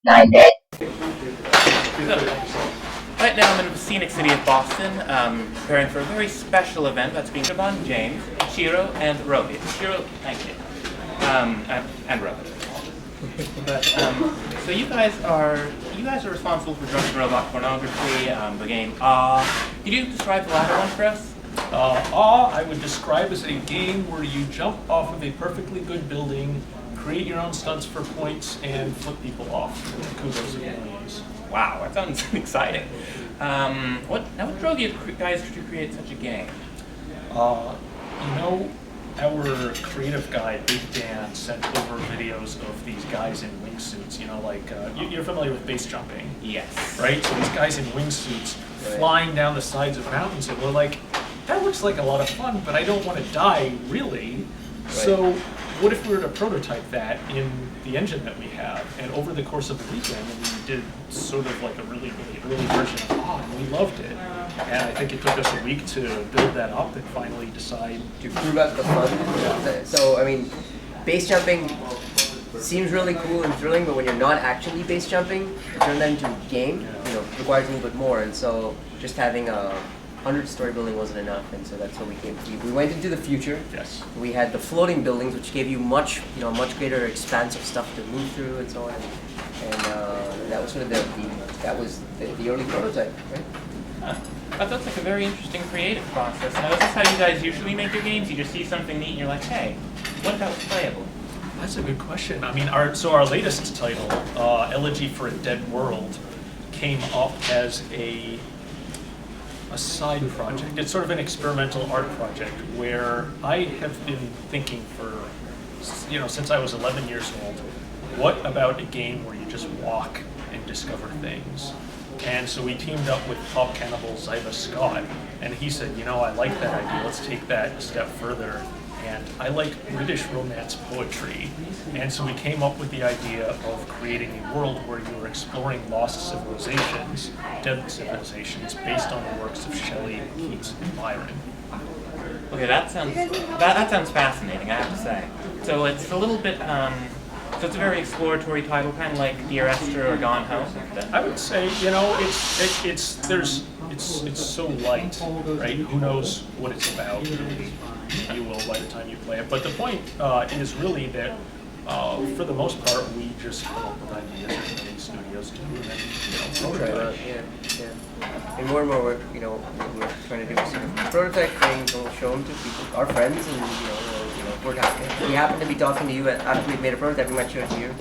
Right now I'm in the scenic city of Boston, preparing for a very special event that's being Jourdan, James, Ichiro, and Rohit. Ichiro, thank you. And Rohit. But, so you guys are responsible for drug and robot pornography, the game Could you describe the latter one for us? I would describe as a game where you jump off of a perfectly good building, create your own stunts for points, and flip people off. Kudos and millions. Wow, that sounds exciting. What drove you guys to create such a game? Our creative guy, Big Dan, sent over videos of these guys in wingsuits. You're familiar with base jumping? Yes. Right? So these guys in wingsuits flying down the sides of mountains, and we're like, that looks like a lot of fun, but I don't want to die, really. Right. So what if we were to prototype that in the engine that we have? And over the course of the weekend, we did sort of like a really, really early version of and we loved it. And I think it took us a week to build that up and finally decide to prove out the fun. Yeah. So, I mean, base jumping seems really cool and thrilling, but when you're not actually base jumping, to turn that into a game, requires a little bit more. And so just having a 100-story building wasn't enough, and so that's what we came to. We went into the future. Yes. We had the floating buildings, which gave you much greater expanse of stuff to move through and so on. And that was sort of the early prototype, right? That looks like a very interesting creative process. Now, is this how you guys usually make your games? You just see something neat and you're like, hey, what if that was playable? That's a good question. I mean, our latest title, Elegy for a Dead World, came up as a side project. It's sort of an experimental art project where I have been thinking for, since I was 11 years old, what about a game where you just walk and discover things? And so we teamed up with pop cannibal Zyva Scott, and he said, I like that idea, let's take that a step further. And I like British romance poetry, and so we came up with the idea of creating a world where you were exploring lost civilizations, dead civilizations, based on the works of Shelley, Keats, and Byron. Okay, that sounds fascinating, I have to say. So it's a little bit, so it's a very exploratory title, kind of like Dear Esther or Gone Home. I would say, it's so light, right? Who knows what it's about? You will by the time you play it. But the point is really that, for the most part, we just come up with ideas that many studios do, and then prototype. Yeah. And more we're trying to do sort of prototype things, and we'll show them to people, our friends, and we're happy. We happen to be talking to you after we've made a prototype. We might show it to you,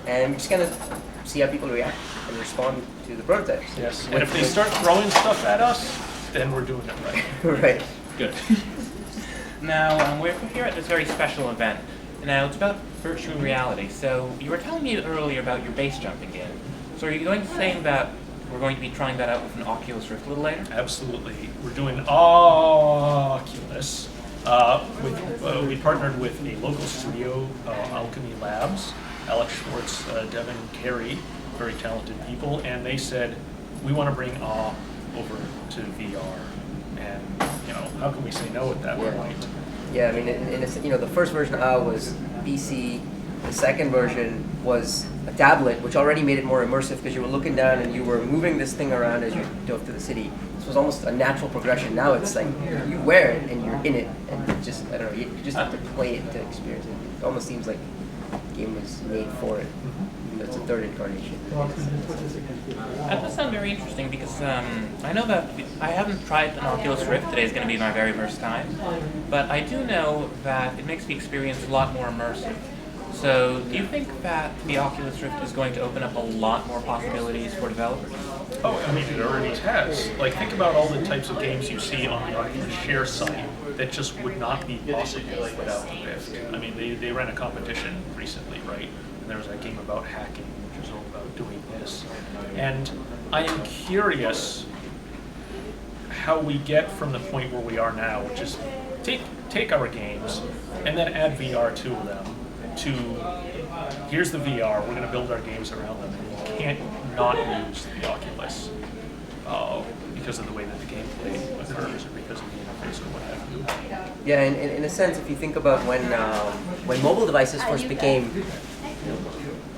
and we just kind of see how people react and respond to the prototypes. Yes. And if they start throwing stuff at us, then we're doing it right. Right. Good. Now, we're here at this very special event. Now, it's about virtual reality. So, you were telling me earlier about your base jumping game. So, are you going to say that we're going to be trying that out with an Oculus Rift a little later? Absolutely. We're doing Oculus. We partnered with a local studio, Alchemy Labs, Alex Schwartz, Devin Carey, very talented people, and they said, we want to bring over to VR. And how can we say no at that point? Yeah, I mean, the first version of was PC. The second version was a tablet, which already made it more immersive because you were looking down and you were moving this thing around as you dove through the city. This was almost a natural progression. Now it's like you wear it and you're in it, and you just have to play it to experience it. It almost seems like the game was made for it. It's a third incarnation. That does sound very interesting because I know that I haven't tried an Oculus Rift. Today is going to be my very first time. But I do know that it makes the experience a lot more immersive. So do you think that the Oculus Rift is going to open up a lot more possibilities for developers? Oh, I mean, it already has. Like, think about all the types of games you see on the Oculus Share site that just would not be possible without the Rift. I mean, they ran a competition recently, right? And there was a game about hacking, which is all about doing this. And I am curious how we get from the point where we are now, which is take our games and then add VR to them, to here's the VR, we're going to build our games around them, and you can't not use the Oculus because of the way that the gameplay occurs, or because of the interface, or what have you. Yeah, in a sense, if you think about when mobile devices first became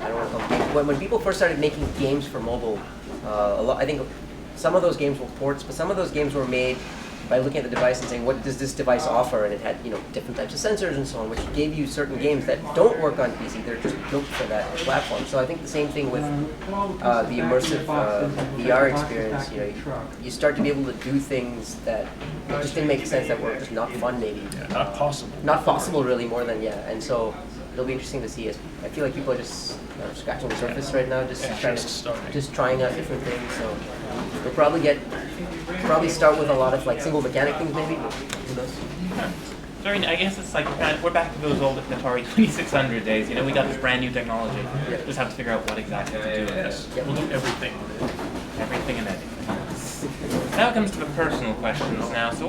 I don't want to call them games. When people first started making games for mobile, I think some of those games were ports, but some of those games were made by looking at the device and saying, what does this device offer? And it had, different types of sensors and so on, which gave you certain games that don't work on PC. They're just built for that platform. So I think the same thing with the immersive VR experience. You start to be able to do things that just didn't make sense, that were just not fun, maybe. Yeah, not possible. Not possible, really, more than, and so it'll be interesting to see. I feel like people are just scratching the surface right now, just trying out different things. So we'll probably start with a lot of like single mechanic things, maybe. Who knows? Yeah. So I guess it's like we're back to those old Atari 2600 days. We got this brand new technology. Yeah. Just have to figure out what exactly to do with Yes, this. we'll do everything. Everything and anything. Now it comes to the personal questions now. So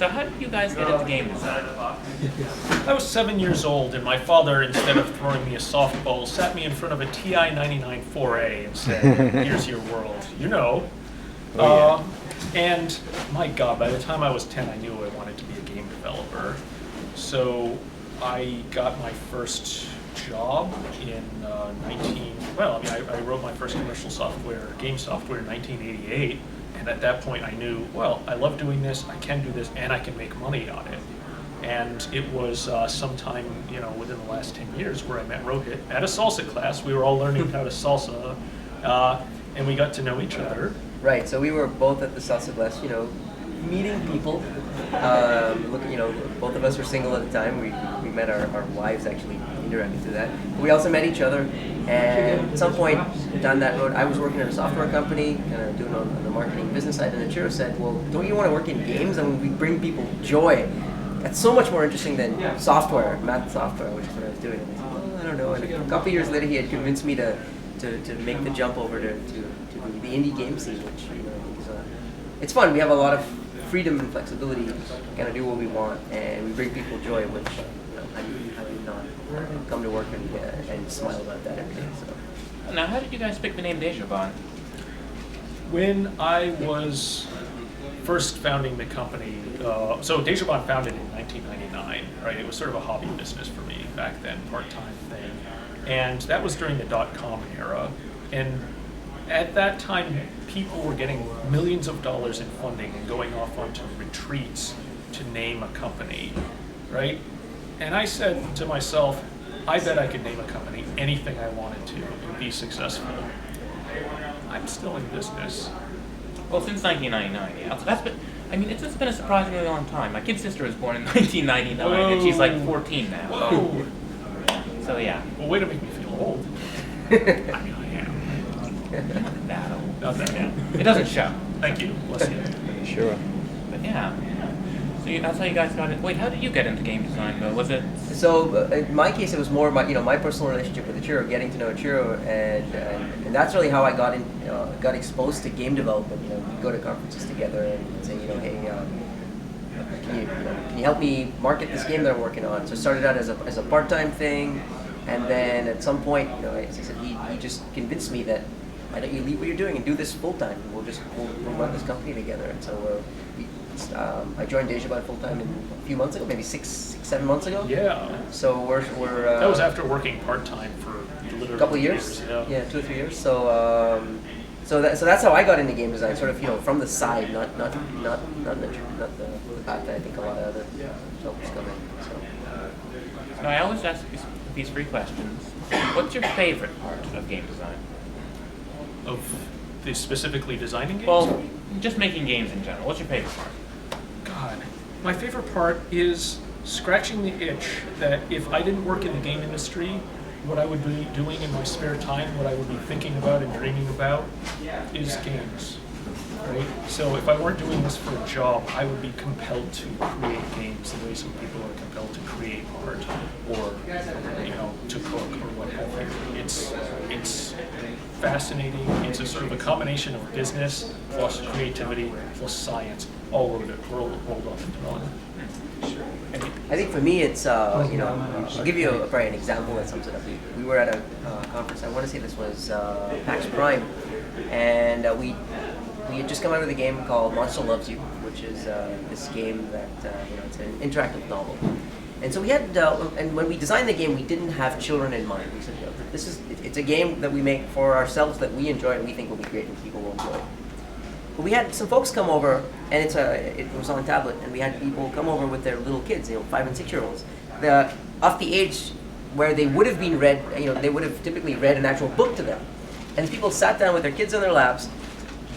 how did you guys get into game design? I was 7 years old, and my father, instead of throwing me a softball, sat me in front of a TI 99 4A and said, "Here's your world." And my God, by the time I was 10, I knew I wanted to be a game developer. So I got my first job in I wrote my first commercial game software in 1988. And at that point I knew, well, I love doing this, I can do this, and I can make money on it. And it was sometime, within the last 10 years where I met Rohit at a salsa class. We were all learning how to salsa, and we got to know each other. Right, so we were both at the salsa class, meeting people. Both of us were single at the time. We met our wives actually indirectly through that. But we also met each other, and at some point down that road, I was working at a software company, kind of doing on the marketing business side, and Ichiro said, "Well, don't you want to work in games? And we bring people joy. That's so much more interesting than software, math software, which is what I was doing." And I said, "Well, I don't know." And a couple years later, he had convinced me to make the jump over to the indie game scene, which I think is it's fun. We have a lot of freedom and flexibility to kind of do what we want, and we bring people joy, which how do you not come to work and smile about that every day? So. Now, how did you guys pick the name Dejobaan? When I was first founding the company, so Dejobaan founded in 1999, right? It was sort of a hobby business for me back then, part-time thing. And that was during the dot-com era. And at that time, people were getting millions of dollars in funding and going off onto retreats to name a company, right? And I said to myself, I bet I could name a company anything I wanted to and be successful. I'm still in business. Well, since 1999, yeah. So it's been a surprisingly long time. My kid's sister was born in 1999, and she's like 14 now. Whoa! So yeah. Well, way to make me feel old. I mean, I am. That old. Not that old. It doesn't show. Thank you. Bless you. Sure. But yeah. So that's how you guys got it. Wait, how did you get into game design though? Was it? So in my case, it was more my personal relationship with Ichiro, getting to know Ichiro, and that's really how I got exposed to game development. We go to conferences together and say, hey, can you help me market this game that I'm working on? So it started out as a part-time thing, and then at some point, as I said, he just convinced me that why don't you leave what you're doing and do this full-time? We'll run this company together. And so I joined Dejobaan full-time a few months ago, maybe 7 months ago. Yeah. So we're that was after working part-time for literally a couple of years. Yeah, 2 or 3 years. So that's how I got into game design, sort of from the side, not the path that I think a lot of other folks come in. So. Now I always ask these 3 questions. What's your favorite part of game design? Of the specifically designing games? Well, just making games in general. What's your favorite part? God, my favorite part is scratching the itch that if I didn't work in the game industry, what I would be doing in my spare time, what I would be thinking about and dreaming about is games, right? So if I weren't doing this for a job, I would be compelled to create games the way some people are compelled to create art or, to cook or what have you. It's fascinating. It's a sort of a combination of business plus creativity plus science all rolled up into one. I think for me, it's I'll give you probably an example that sums it up. We were at a conference. I want to say this was PAX Prime, and we had just come out with a game called Monster Loves You, which is this game that it's an interactive novel. And so we had, and when we designed the game, we didn't have children in mind. We said, it's a game that we make for ourselves that we enjoy and we think will be great and people will enjoy. But we had some folks come over, and it was on tablet, and we had people come over with their little kids, 5 and 6 year olds, off the age where they would have been read, they would have typically read an actual book to them, and people sat down with their kids on their laps,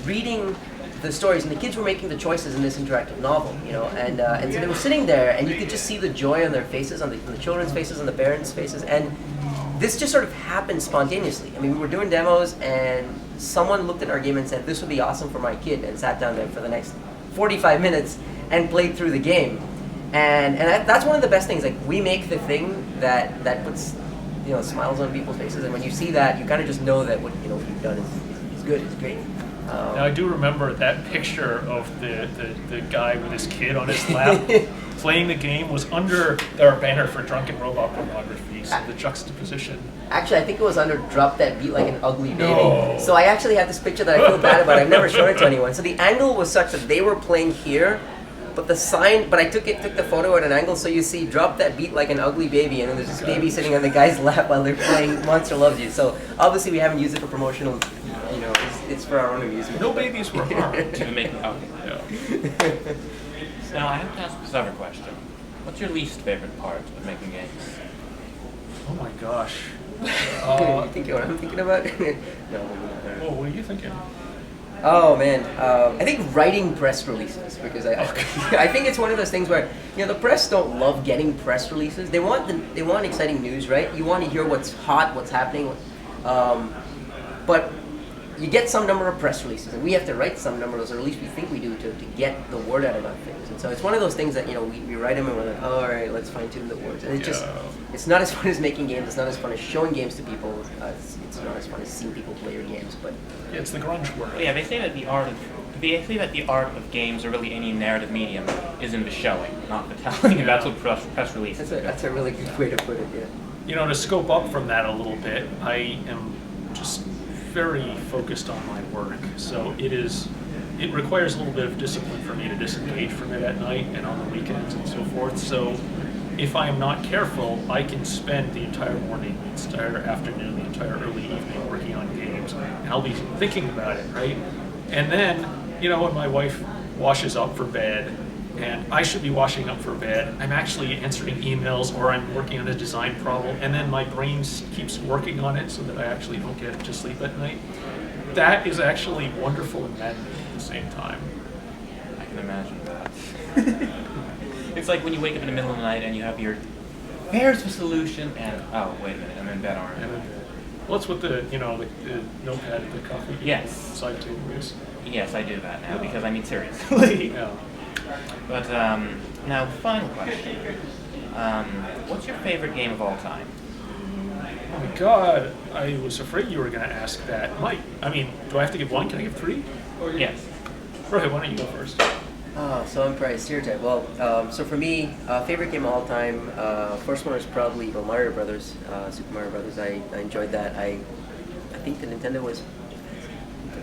reading the stories, and the kids were making the choices in this interactive novel, and so they were sitting there, and you could just see the joy on their faces, on the children's faces, on the parents' faces, and this just sort of happened spontaneously. I mean, we were doing demos, and someone looked at our game and said, "This would be awesome for my kid," and sat down there for the next 45 minutes and played through the game. And that's one of the best things. Like, we make the thing that puts smiles on people's faces, and when you see that, you kind of just know that what you've done is good, it's great. Now, I do remember that picture of the guy with his kid on his lap playing the game was under our banner for drunken robot pornography, so the juxtaposition. Actually, I think it was under Drop That Beat Like an Ugly Baby. No. So I actually have this picture that I feel bad about. I've never shown it to anyone. So the angle was such that they were playing here, but I took the photo at an angle, so you see Drop That Beat Like an Ugly Baby, and then there's this baby sitting on the guy's lap while they're playing Monster Loves You. So obviously we haven't used it for promotional, it's for our own amusement. No babies were harmed. To make okay. Yeah. Now I have to ask this other question. What's your least favorite part of making games? Oh my gosh. You think what I'm thinking about? No. Oh, what are you thinking? Oh man, I think writing press releases, because I think it's one of those things where the press don't love getting press releases. They want exciting news, right? You want to hear what's hot, what's happening, but you get some number of press releases, and we have to write some number of those, or at least we think we do, to get the word out about things. And so it's one of those things that we write them and we're like, oh, all right, let's fine tune the words. And it's not as fun as making games. It's not as fun as showing games to people. It's not as fun as seeing people play your games. But yeah, it's the grunge word. Well, yeah, they say that the art of games, or really any narrative medium, is in the showing, not the telling. And that's what press releases. That's a really good way to put it. Yeah. To scope up from that a little bit, I am just very focused on my work, so it requires a little bit of discipline for me to disengage from it at night and on the weekends and so forth. So if I am not careful, I can spend the entire morning, the entire afternoon, the entire early evening working on games, and I'll be thinking about it, right? And then, when my wife washes up for bed, and I should be washing up for bed, I'm actually answering emails, or I'm working on a design problem, and then my brain keeps working on it so that I actually don't get to sleep at night. That is actually wonderful and maddening at the same time. I can imagine that. It's like when you wake up in the middle of the night and you have your "there's the solution," and oh, wait a minute, I'm in bed already. Well, it's with the notepad at the coffee Yes. side table is. Yes, I do that now, because I mean seriously. Yeah. But now, final question. What's your favorite game of all time? Oh my God, I was afraid you were going to ask that. Do I have to give one? Can I give three? Yes. Rohit, why don't you go first? Oh, so I'm probably stereotype. Well, so for me, favorite game of all time, first one is probably Mario Brothers, Super Mario Brothers. I enjoyed that. I think the Nintendo was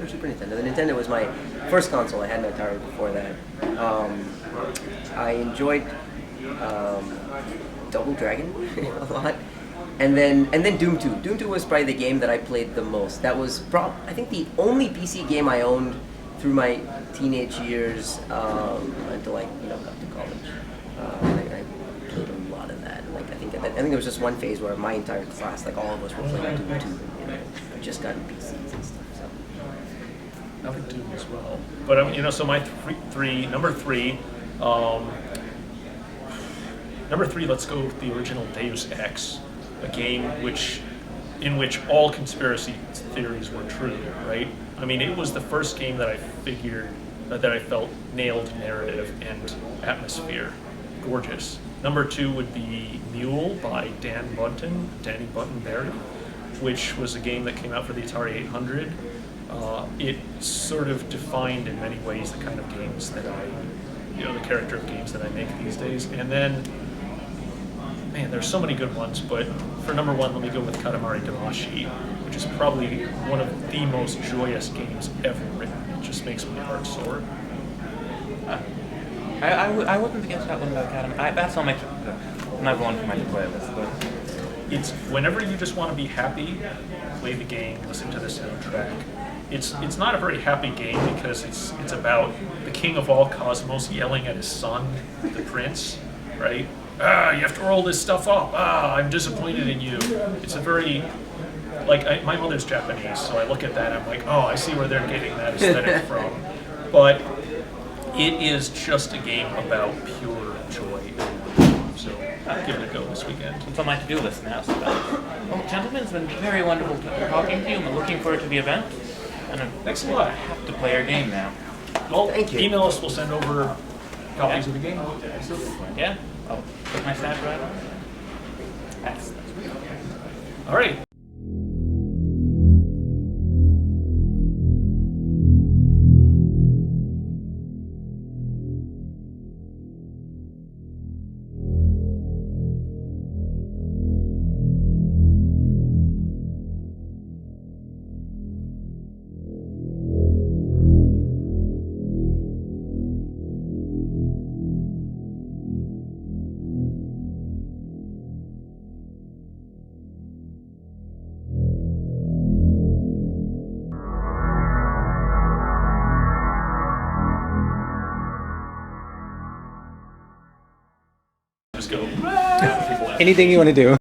Super Nintendo. The Nintendo was my first console. I had an Atari before that. I enjoyed Double Dragon a lot, and then Doom 2. Doom 2 was probably the game that I played the most. That was I think the only PC game I owned through my teenage years until I got to college. I played a lot of that. Like I think there was just one phase where my entire class, like all of us, were playing Doom 2. We just got PCs and stuff. I like Doom as well. But so my number three. Number three, let's go with the original Deus Ex, a game in which all conspiracy theories were true, right? I mean, it was the first game that I felt nailed narrative and atmosphere. Gorgeous. Number two would be Mule by Danny Button-Berry, which was a game that came out for the Atari 800. It sort of defined in many ways the kind of games that the character of games that I make these days. And then, man, there's so many good ones, but for number one, let me go with Katamari Damacy, which is probably one of the most joyous games ever written. It just makes my heart soar. I wouldn't against that one about Katamari. That's on my number one for my playlist, but it's whenever you just want to be happy, play the game, listen to the soundtrack. It's not a very happy game because it's about the king of all cosmos yelling at his son, the prince, right? You have to roll this stuff up. I'm disappointed in you. It's a very, my mother's Japanese, so I look at that and I'm like, oh, I see where they're getting that aesthetic from. But it is just a game about pure joy. So I'll give it a go this weekend. It's on my to-do list now. So well, gentlemen, it's been very wonderful talking to you. I'm looking forward to the event. And Thanks a lot. I have to play our game now. Well, Thank you. email us, we'll send over copies of the game. Yeah? I'll put my stat right on. That's All right. Just go. Anything you want to do.